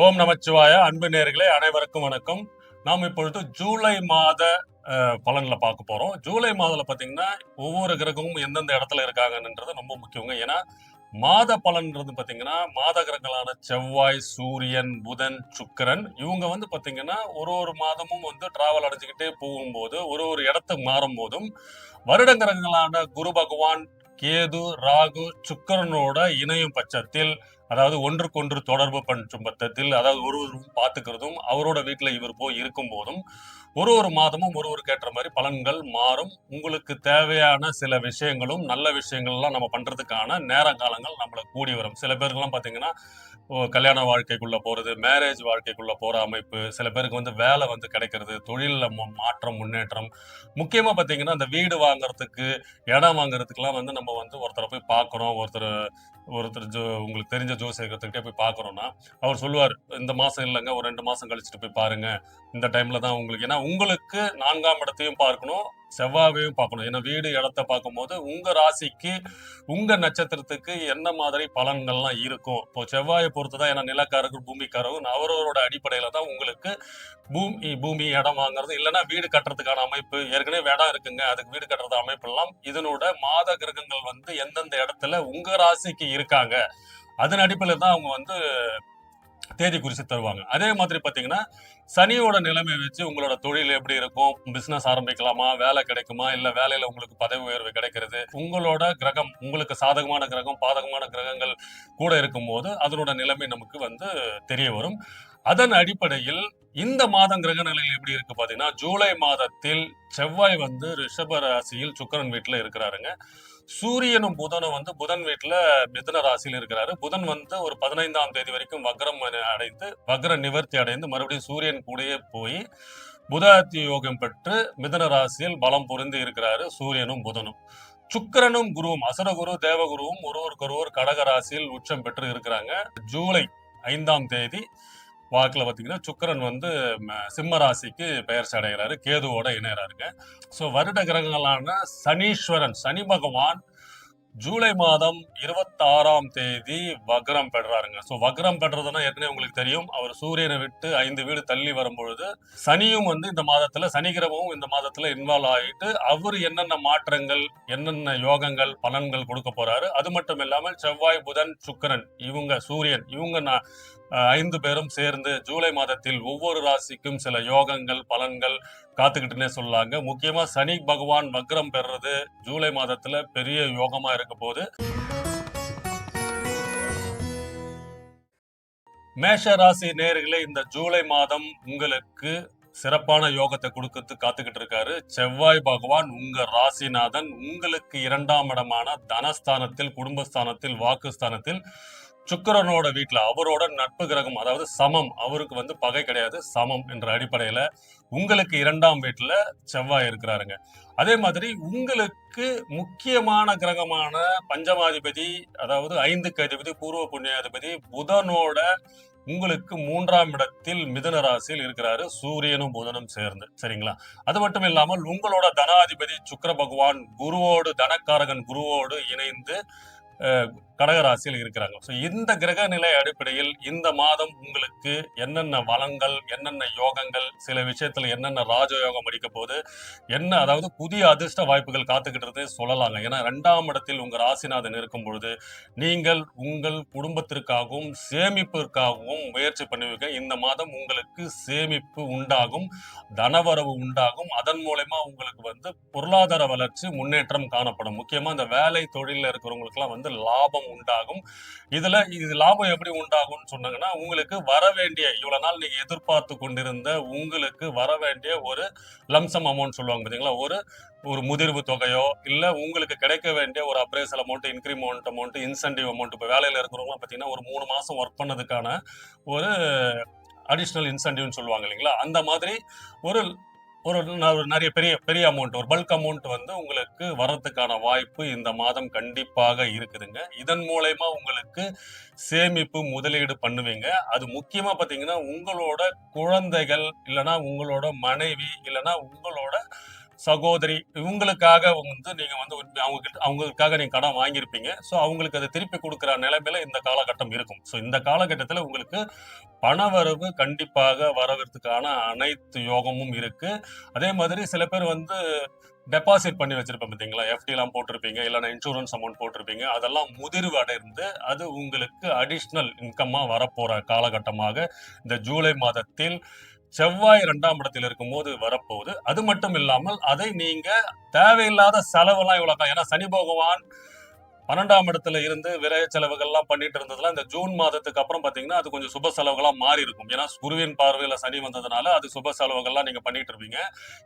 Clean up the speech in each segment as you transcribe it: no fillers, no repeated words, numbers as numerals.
ஓம் நமச்சிவாய. அன்பு நேயர்களே அனைவருக்கும் வணக்கம். நாம் இப்பொழுது ஜூலை மாத பலன்ல பார்க்க போறோம். ஜூலை மாதத்துல பாத்தீங்கன்னா ஒவ்வொரு கிரகமும் எந்தெந்த இடத்துல இருக்காங்கன்றது ரொம்ப முக்கியங்க. ஏன்னா மாத பலன்றது பாத்தீங்கன்னா மாத கிரகங்களான செவ்வாய், சூரியன், புதன், சுக்கிரன் இவங்க பாத்தீங்கன்னா ஒரு ஒரு மாதமும் டிராவல் அடைஞ்சுக்கிட்டே போகும்போது ஒரு ஒரு இடத்துக்கு மாறும் போதும் வருட கிரகங்களான குரு பகவான், கேது, ராகு, சுக்கிரனோட இணையும் பட்சத்தில், அதாவது ஒன்றுக்கொன்று தொடர்பு பற்றும் பட்சத்தில், அதாவது ஒருவரும் பார்த்துக்கிறதும் அவரோட வீட்டுல இவர் போய் இருக்கும் போதும் ஒரு ஒரு மாதமும் ஒருவருக்கு ஏற்ற மாதிரி பலன்கள் மாறும். உங்களுக்கு தேவையான சில விஷயங்களும் நல்ல விஷயங்கள்லாம் நம்ம பண்றதுக்கான நேர காலங்கள் நம்மள கூடி வரும். சில பேருக்குலாம் பாத்தீங்கன்னா கல்யாண வாழ்க்கைக்குள்ள போறது, மேரேஜ் வாழ்க்கைக்குள்ள போற அமைப்பு, சில பேருக்கு வேலை கிடைக்கிறது, தொழில்ல மாற்றம், முன்னேற்றம். முக்கியமா பாத்தீங்கன்னா இந்த வீடு வாங்குறதுக்கு, இடம் வாங்குறதுக்குலாம் நம்ம ஒருத்தரை போய் பார்க்குறோம். ஒருத்தர் ஒருத்தர் உங்களுக்கு தெரிஞ்ச ஜோசியர்கிட்ட போய் பார்க்குறோம்னா, அவர் சொல்லுவார், இந்த மாசம் இல்லைங்க, ஒரு 2 மாசம் கழிச்சுட்டு போய் பாருங்க. இந்த டைம்ல தான் உங்களுக்கு, ஏன்னா உங்களுக்கு 4ஆம் இடத்தையும் பார்க்கணும், செவ்வாயையும் பார்க்கணும். ஏன்னா வீடு இடத்தை பார்க்கும்போது உங்க ராசிக்கு, உங்க நட்சத்திரத்துக்கு என்ன மாதிரி பலன்கள்லாம் இருக்கும். இப்போ செவ்வாயை பொறுத்துதான், ஏன்னா நிலக்காரர்கள், பூமிக்காரர்கள் அவரவரோட அடிப்படையில தான் உங்களுக்கு பூமி இடம் வாங்குறது, இல்லைன்னா வீடு கட்டுறதுக்கான அமைப்பு. ஏற்கனவே இடம் இருக்குங்க, அதுக்கு வீடு கட்டுறது அமைப்பு எல்லாம் இதனோட மாத கிரகங்கள் எந்தெந்த இடத்துல உங்க ராசிக்கு இருக்காங்க, அதன் அடிப்படையில் தான் அவங்க தேதி குறிச்சு தருவாங்க. அதே மாதிரி பாத்தீங்கன்னா சனியோட நிலைமை வச்சு உங்களோட தொழில் எப்படி இருக்கும், பிசினஸ் ஆரம்பிக்கலாமா, வேலை கிடைக்குமா, இல்ல வேலையில உங்களுக்கு பதவி உயர்வு கிடைக்கிறது, உங்களோட கிரகம், உங்களுக்கு சாதகமான கிரகம், பாதகமான கிரகங்கள் கூட இருக்கும் போது அதனோட நிலைமை நமக்கு தெரிய வரும். அதன் அடிப்படையில் இந்த மாதம் கிரக நிலைகள் எப்படி இருக்கு பாத்தீங்கன்னா, ஜூலை மாதத்தில் செவ்வாய் ரிஷப ராசியில் சுக்கிரன் வீட்டுல இருக்கிறாருங்க. சூரியனும் புதனும் புதன் வீட்டுல மிதுன ராசியில் இருக்கிறாரு. புதன் ஒரு 15ஆம் தேதி வரைக்கும் வக்ரம் அடைந்து, வக்ர நிவர்த்தி அடைந்து மறுபடியும் சூரியன் கூடயே போய் புதாத்தி யோகம் பெற்று மிதுன ராசியில் பலம் பொருந்தி இருக்கிறாரு சூரியனும் புதனும். சுக்கிரனும் குருவும், அசுரகுரு தேவகுருவும் ஒருவருக்கொருவர் கடக ராசியில் உச்சம் பெற்று இருக்கிறாங்க. ஜூலை 5ஆம் தேதி வாக்குல பாத்தீங்கன்னா சுக்கிரன் சிம்ம ராசிக்கு பெயர்ச்சி அடைகிறாரு, கேதுவோட இணையறாருங்க. சோ வருட கிரகங்களான சனீஸ்வரன், சனி பகவான் ஜூலை மாதம் 26ஆம் தேதி வக்ரம் பெறாருங்க. சோ வக்ரம் பெறதுன்னா ஏற்கனவே உங்களுக்கு தெரியும், அவர் சூரியனை விட்டு 5 வீடு தள்ளி வரும்பொழுது சனியும் இந்த மாதத்துல, சனி கிரகமும் இந்த மாதத்துல இன்வால்வ் ஆகிட்டு அவர் என்னென்ன மாற்றங்கள், என்னென்ன யோகங்கள், பலன்கள் கொடுக்க போறாரு. அது மட்டும் இல்லாமல் செவ்வாய், புதன், சுக்கிரன், இவங்க சூரியன், இவங்க 5 பேரும் சேர்ந்து ஜூலை மாதத்தில் ஒவ்வொரு ராசிக்கும் சில யோகங்கள், பலன்கள் காத்துக்கிட்டுனே சொல்லாங்க. முக்கியமா சனி பகவான் வக்ரம் பெறது ஜூலை மாதத்துல பெரிய யோகமா இருக்க போது. மேஷ ராசி நேயர்களே, இந்த ஜூலை மாதம் உங்களுக்கு சிறப்பான யோகத்தை கொடுக்கறது காத்துக்கிட்டு இருக்காரு. செவ்வாய் பகவான் உங்க ராசிநாதன் உங்களுக்கு 2ஆம் இடமான தனஸ்தானத்தில், குடும்பஸ்தானத்தில், வாக்குஸ்தானத்தில், சுக்கிரனோட வீட்டுல, அவரோட நட்பு கிரகம், அதாவது சமம், அவருக்கு பகை கிடையாது, சமம் என்ற அடிப்படையில உங்களுக்கு 2ஆம் வீட்டுல செவ்வாய் இருக்கிறாருங்க. அதே மாதிரி உங்களுக்கு முக்கியமான கிரகமான பஞ்சமாதிபதி, அதாவது 5க்கு அதிபதி, பூர்வ புண்ணியாதிபதி புதனோட உங்களுக்கு 3ஆம் இடத்தில் மிதுன ராசியில் இருக்கிறாரு, சூரியனும் புதனும் சேர்ந்து. சரிங்களா? அது மட்டும் இல்லாமல் உங்களோட தனாதிபதி சுக்கிர பகவான் குருவோடு, தனக்காரகன் குருவோடு இணைந்து கடகராசியில் இருக்கிறாங்க. சோ இந்த கிரக நிலை அடிப்படையில் இந்த மாதம் உங்களுக்கு என்னென்ன வளங்கள், என்னென்ன யோகங்கள், சில விஷயத்துல என்னென்ன ராஜயோகம் அடிக்க போது, என்ன, அதாவது புதிய அதிர்ஷ்ட வாய்ப்புகள் காத்துக்கிட்டு சொல்லலாங்க. ஏன்னா 2ஆம் இடத்தில் உங்க ராசிநாதன் இருக்கும் பொழுது நீங்கள் உங்கள் குடும்பத்திற்காகவும் சேமிப்பிற்காகவும் முயற்சி பண்ணுவீங்க. இந்த மாதம் உங்களுக்கு சேமிப்பு உண்டாகும், தனவரவு உண்டாகும். அதன் மூலமா உங்களுக்கு பொருளாதார வளர்ச்சி, முன்னேற்றம் காணப்படும். முக்கியமா இந்த வேலை தொழில இருக்கிறவங்களுக்கு எல்லாம் லாபம் உண்டாகும். இது லாபம் எப்படி உண்டாகும்னு சொன்னாங்கன்னா, உங்களுக்கு வர வேண்டிய, இவ்வளவு நாள் நீங்க எதிர்பார்த்து கொண்டிருந்த உங்களுக்கு வர வேண்டிய ஒரு லம்சம் அமௌண்ட் சொல்லுவாங்க பாத்தீங்களா, ஒரு முதிர்வு தொகையோ, இல்ல உங்களுக்கு கிடைக்க வேண்டிய ஒரு appraisal amount, increment amount, incentive amount. இப்ப வேலையில இருக்கிறவங்க பாத்தீங்கன்னா ஒரு 3 மாசம் ஒர்க் பண்ணதுக்கான ஒரு அடிஷனல் இன்சென்டிவ்னு சொல்லுவாங்க இல்லைங்களா, அந்த மாதிரி ஒரு ஒரு நிறைய பெரிய பெரிய அமௌண்ட், ஒரு பல்க் அமௌண்ட் உங்களுக்கு வரதுக்கான வாய்ப்பு இந்த மாதம் கண்டிப்பாக இருக்குதுங்க. இதன் மூலயமா உங்களுக்கு சேமிப்பு, முதலீடு பண்ணுவீங்க. அது முக்கியமா பாத்தீங்கன்னா உங்களோட குழந்தைகள், இல்லைன்னா உங்களோட மனைவி, இல்லைன்னா உங்களோட சகோதரி இவங்களுக்காக வந்து நீங்க வந்து அவங்களுக்காக நீங்க கடன் வாங்கியிருப்பீங்க. ஸோ அவங்களுக்கு அதை திருப்பி கொடுக்குற நிலைமையில இந்த காலகட்டம் இருக்கும். ஸோ இந்த காலகட்டத்தில் உங்களுக்கு பணவரவு கண்டிப்பாக வரவதற்கான அனைத்து யோகமும் இருக்கு. அதே மாதிரி சில பேர் வந்து டெபாசிட் பண்ணி வச்சிருப்பேன் பார்த்தீங்களா? எஃப்டிலாம் போட்டிருப்பீங்க, இல்லைன்னா இன்சூரன்ஸ் அமௌண்ட் போட்டிருப்பீங்க. அதெல்லாம் முதிர்வு அடைந்து அது உங்களுக்கு அடிஷனல் இன்கம்மா வரப்போற காலகட்டமாக இந்த ஜூலை மாதத்தில் செவ்வாய் 2ஆம் இடத்தில் இருக்கும்போது வரப்போகுது. அது மட்டும் இல்லாமல் அதை நீங்க தேவையில்லாத செலவெல்லாம் இவ்வளோ ஏன்னா சனி பகவான் 12ஆம் இடத்துல இருந்து விரய செலவுகள்லாம் பண்ணிட்டு இருந்ததுலாம் இந்த ஜூன் மாதத்துக்கு அப்புறம் பாத்தீங்கன்னா அது கொஞ்சம் சுப செலவுகளா மாறி இருக்கும். ஏன்னா குருவின் பார்வையில சனி வந்ததுனால அது சுப செலவுகள்லாம் நீங்க பண்ணிட்டு இருப்பீங்க.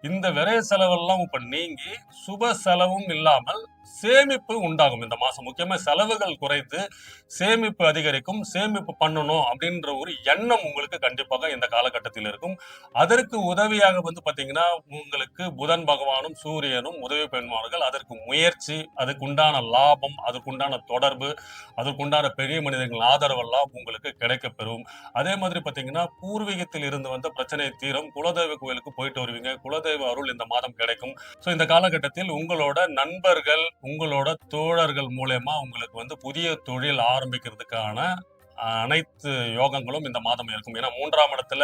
இந்த விரய செலவெல்லாம் இப்ப நீங்கி சுப செலவும் இல்லாமல் சேமிப்பு உண்டாகும் இந்த மாசம். முக்கியமா செலவுகள் குறைத்து சேமிப்பு அதிகரிக்கும். சேமிப்பு பண்ணணும் அப்படின்ற ஒரு எண்ணம் உங்களுக்கு கண்டிப்பாக இந்த காலகட்டத்தில் இருக்கும். அதற்கு உதவியாக வந்து பாத்தீங்கன்னா உங்களுக்கு புதன் பகவானும் சூரியனும் உதவி பண்ணுவார்கள். அதற்கு முயற்சி, அதுக்கு உண்டான லாபம், அதுக்குண்டான தொடர்பு, அதற்குண்டான பெரிய மனிதர்கள் ஆதரவெல்லாம் உங்களுக்கு கிடைக்கப்பெறும். அதே மாதிரி பாத்தீங்கன்னா பூர்வீகத்தில் இருந்து வந்த பிரச்சனை தீரும். குலதெய்வ கோயிலுக்கு போயிட்டு வருவீங்க. குலதெய்வ அருள் இந்த மாதம் கிடைக்கும். ஸோ இந்த காலகட்டத்தில் உங்களோட நண்பர்கள், உங்களோட தோழர்கள் மூலயமா உங்களுக்கு வந்து புதிய தொழில் ஆரம்பிக்கிறதுக்கான அனைத்து யோகங்களும் இந்த மாதம் இருக்கும். ஏன்னா 3ஆம் இடத்துல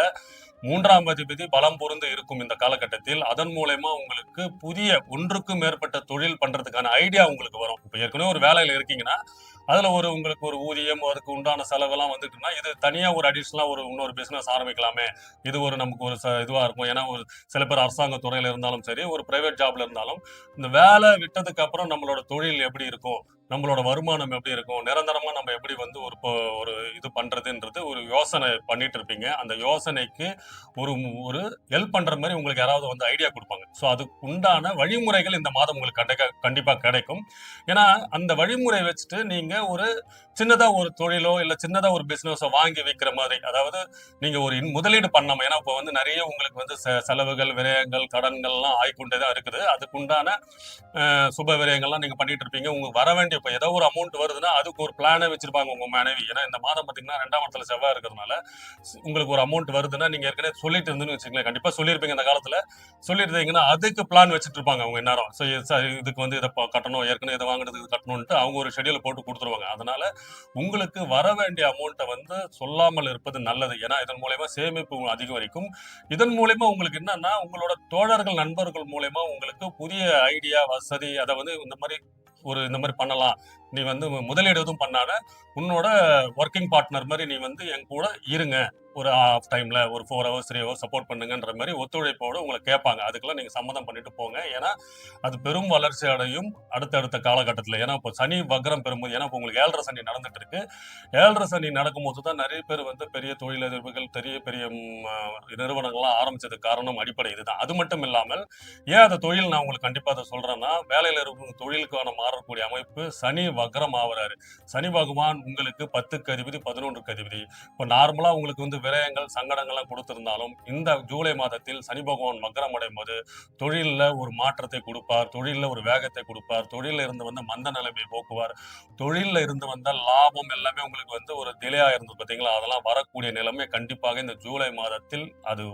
3ஆம் அதிபதி பலம் பொருந்து இருக்கும் இந்த காலகட்டத்தில். அதன் மூலயமா உங்களுக்கு புதிய ஒன்றுக்கும் மேற்பட்ட தொழில் பண்றதுக்கான ஐடியா உங்களுக்கு வரும். இப்ப ஏற்கனவே ஒரு வேலையில இருக்கீங்கன்னா அதுல உங்களுக்கு ஒரு ஊதியம், அதுக்கு உண்டான செலவெல்லாம் வந்துட்டுன்னா இது தனியா ஒரு அடிஷனலா இன்னொரு பிசினஸ் ஆரம்பிக்கலாமே. இது நமக்கு ஒரு இதுவா இருக்கும். ஏன்னா சில பேர் அரசாங்க துறையில இருந்தாலும் சரி, ஒரு பிரைவேட் ஜாப்ல இருந்தாலும் இந்த வேலை விட்டதுக்கு அப்புறம் நம்மளோட தொழில் எப்படி இருக்கும், நம்மளோட வருமானம் எப்படி இருக்கும், நிரந்தரமா நம்ம எப்படி வந்து ஒரு இது பண்றதுன்றது ஒரு யோசனை பண்ணிட்டு இருப்பீங்க. அந்த யோசனைக்கு ஒரு ஒரு ஹெல்ப் பண்ற மாதிரி உங்களுக்கு யாராவது வந்து ஐடியா கொடுப்பாங்க. ஸோ அதுக்கு உண்டான வழிமுறைகள் இந்த மாதம் உங்களுக்கு கண்டிப்பா கிடைக்கும். ஏன்னா அந்த வழிமுறை வச்சுட்டு நீங்க ஒரு சின்னதா ஒரு தொழிலோ இல்ல சின்னதா ஒரு பிசினஸோ வாங்கி வைக்கிற மாதிரி, அதாவது நீங்க ஒரு முதலீடு பண்ணாம, ஏன்னா இப்போ வந்து நிறைய உங்களுக்கு வந்து செலவுகள், விரயங்கள், கடன்கள்லாம் ஆயிக்கொண்டே தான் இருக்குது. அதுக்குண்டான சுப விரயங்கள்லாம் நீங்க பண்ணிட்டு இருப்பீங்க. உங்களுக்கு வர வேண்டிய இப்போ ஏதோ ஒரு அமௌண்ட் வருதுன்னா அதுக்கு ஒரு பிளானே வச்சிருப்பாங்க உங்க மனைவி. ஏன்னா இந்த மாதம் பாத்தீங்கன்னா 2ஆம் இடத்துல செவ்வாய் இருக்கிறதுனால உங்களுக்கு ஒரு அமௌண்ட் வருதுன்னா நீங்க ஏற்கனவே சொல்லிட்டு இருந்துன்னு வச்சுக்கோங்களேன். கண்டிப்பா சொல்லியிருப்பீங்க இந்த காலத்துல. சொல்லிட்டு இருந்தீங்கன்னா அதுக்கு பிளான் வச்சுட்டு இருப்பாங்க அவங்க நேரம். ஸோ இதுக்கு வந்து இதை கட்டணும், ஏற்கனவே இதை வாங்குறதுக்கு கட்டணும்ட்டு அவங்க ஒரு ஷெடியூல் போட்டு கொடுத்துருவாங்க. அதனால உங்களுக்கு வர வேண்டிய அமௌண்ட்டை வந்து சொல்லாமல் இருப்பது நல்லது. ஏன்னா இதன் மூலயமா சேமிப்பு அதிகரிக்கும். இதன் மூலயமா உங்களுக்கு என்னன்னா உங்களோட தோழர்கள், நண்பர்கள் மூலயமா உங்களுக்கு புதிய ஐடியா, வசதி, அதை வந்து இந்த மாதிரி பண்ணலாம். நீ வந்து முதலீடு எதுவும் பண்ணாத, உன்னோட ஒர்க்கிங் பார்ட்னர் மாதிரி நீ வந்து என் கூட இருங்க. ஒரு ஆஃப் டைம்ல ஒரு 4 ஹவர்ஸ் 3 ஹவர்ஸ் சப்போர்ட் பண்ணுங்கன்ற மாதிரி ஒத்துழைப்போட உங்களை கேட்பாங்க. அதுக்கெல்லாம் நீங்க சம்மதம் பண்ணிட்டு போங்க. ஏன்னா அது பெரும் வளர்ச்சி அடையும் அடுத்தடுத்த காலகட்டத்தில். ஏன்னா இப்போ சனி வக்ரம் பெறும்போது, ஏன்னா இப்போ உங்களுக்கு 7.5 சனி நடந்துட்டு இருக்கு. 7.5 சனி நடக்கும்போது தான் நிறைய பேர் வந்து பெரிய தொழிலதிபர்கள், பெரிய பெரிய நிறுவனங்கள்லாம் ஆரம்பிச்சதுக்கு காரணம் அடிப்படை இதுதான். அது மட்டும் இல்லாமல் ஏன் அந்த தொழில் நான் உங்களுக்கு கண்டிப்பா அதை சொல்றேன்னா, வேலையில இருக்கும் தொழிலுக்கான மாறக்கூடிய அமைப்பு சனி வக்ரம் ஆகுறாரு. சனி பகவான் உங்களுக்கு 10க்கு அதிபதி, 11க்கு அதிபதி. இப்போ நார்மலா உங்களுக்கு வந்து விரயங்கள், சங்கடங்கள்லாம் கொடுத்திருந்தாலும் இந்த ஜூலை மாதத்தில் சனி பகவான் வக்ரம் அடையும் போது தொழிலில் ஒரு மாற்றத்தை கொடுப்பார், தொழிலில் ஒரு வேகத்தை கொடுப்பார், தொழிலில் இருந்து வந்த மந்த நிலைமையை போக்குவார், தொழிலில் இருந்து வந்த லாபம் எல்லாமே உங்களுக்கு வந்து ஒரு டிலேயா இருந்தது பார்த்தீங்களா, அதெல்லாம் வரக்கூடிய நிலைமை கண்டிப்பாக இந்த ஜூலை மாதத்தில் அது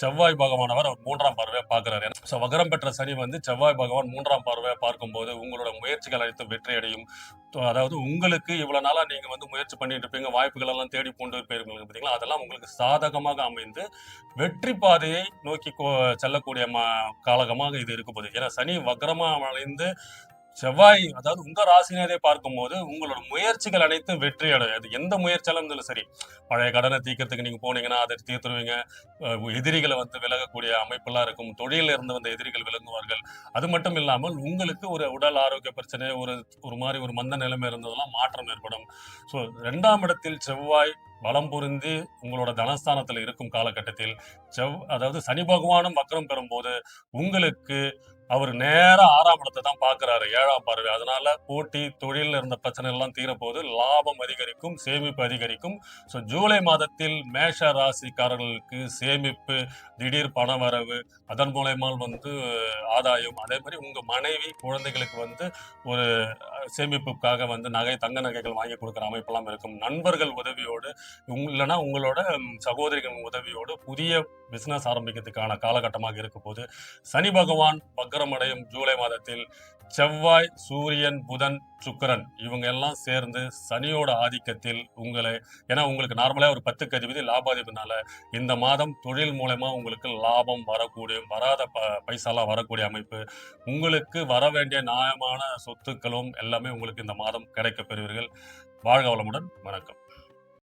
செவ்வாய் பகவானவர் அவர் 3ஆம் பார்வையை பார்க்கிறார். ஸோ வக்ரம் பெற்ற சனி வந்து செவ்வாய் பகவான் 3ஆம் பார்வையை பார்க்கும்போது உங்களோட முயற்சிகள் அனைத்தும் வெற்றி அடையும். அதாவது உங்களுக்கு இவ்வளவு நாளா நீங்க வந்து முயற்சி பண்ணிட்டு இருப்பீங்க, வாய்ப்புகள் எல்லாம் தேடி கொண்டு போயிருப்பீங்க பார்த்தீங்களா, அதெல்லாம் உங்களுக்கு சாதகமாக அமைந்து வெற்றி பாதையை நோக்கி செல்லக்கூடிய காலகமாக இது இருக்க போகுது. ஏன்னா சனி வக்ரமா அடைந்து செவ்வாய், அதாவது உங்க ராசினரை பார்க்கும்போது உங்களோட முயற்சிகள் அனைத்தும் வெற்றி அடையும். அது எந்த முயற்சியாலும் இருந்தாலும் சரி, பழைய கடனை தீர்க்கறதுக்கு நீங்க போனீங்கன்னா அதை தீர்த்துருவீங்க. எதிரிகளை வந்து விலகக்கூடிய அமைப்பெல்லாம் இருக்கும். தொழில இருந்து வந்த எதிரிகள் விலகுவார்கள். அது மட்டும் இல்லாமல் உங்களுக்கு ஒரு உடல் ஆரோக்கிய பிரச்சனை, ஒரு மாதிரி ஒரு மந்த நிலைமை இருந்ததெல்லாம் மாற்றம் ஏற்படும். ஸோ 2ஆம் இடத்தில் செவ்வாய் பலம் பொருந்தி உங்களோட தனஸ்தானத்தில் இருக்கும் காலகட்டத்தில் அதாவது சனி பகவானும் வக்ரம் பெறும்போது உங்களுக்கு அவர் நேரா 6ஆம் இடத்தை தான் பார்க்கிறாரு, 7ஆம் பார்வை. அதனால போட்டி, தொழிலில் இருந்த பிரச்சனை எல்லாம் தீரப்போது, லாபம் அதிகரிக்கும், சேமிப்பு அதிகரிக்கும். ஸோ ஜூலை மாதத்தில் மேஷ ராசிக்காரர்களுக்கு சேமிப்பு, திடீர் பண வரவு, அதன் மூலயமா வந்து ஆதாயம், அதே மாதிரி உங்க மனைவி, குழந்தைகளுக்கு வந்து ஒரு சேமிப்புக்காக வந்து தங்க நகைகள் வாங்கி கொடுக்குற அமைப்பெல்லாம் இருக்கும். நண்பர்கள் உதவியோடு இல்லைன்னா உங்களோட சகோதரிகளின் உதவியோடு புதிய பிசினஸ் ஆரம்பிக்கிறதுக்கான காலகட்டமாக இருக்க போது, சனி பகவான் வக்ரமடையும் ஜூலை மாதத்தில் செவ்வாய், சூரியன், புதன், சுக்கிரன் இவங்க எல்லாம் சேர்ந்து சனியோட ஆதிக்கத்தில் ஏன்னா உங்களுக்கு நார்மலா ஒரு 10க்கு அதிபதி லாபாதிபதினால இந்த மாதம் தொழில் மூலமா உங்களுக்கு லாபம் வரக்கூடிய வராத பைசாலாம் வரக்கூடிய அமைப்பு. உங்களுக்கு வர வேண்டிய நியாயமான சொத்துக்களும் எல்லாமே உங்களுக்கு இந்த மாதம் கிடைக்கப் பெறுவீர்கள். வாழ்க வளமுடன். வணக்கம்.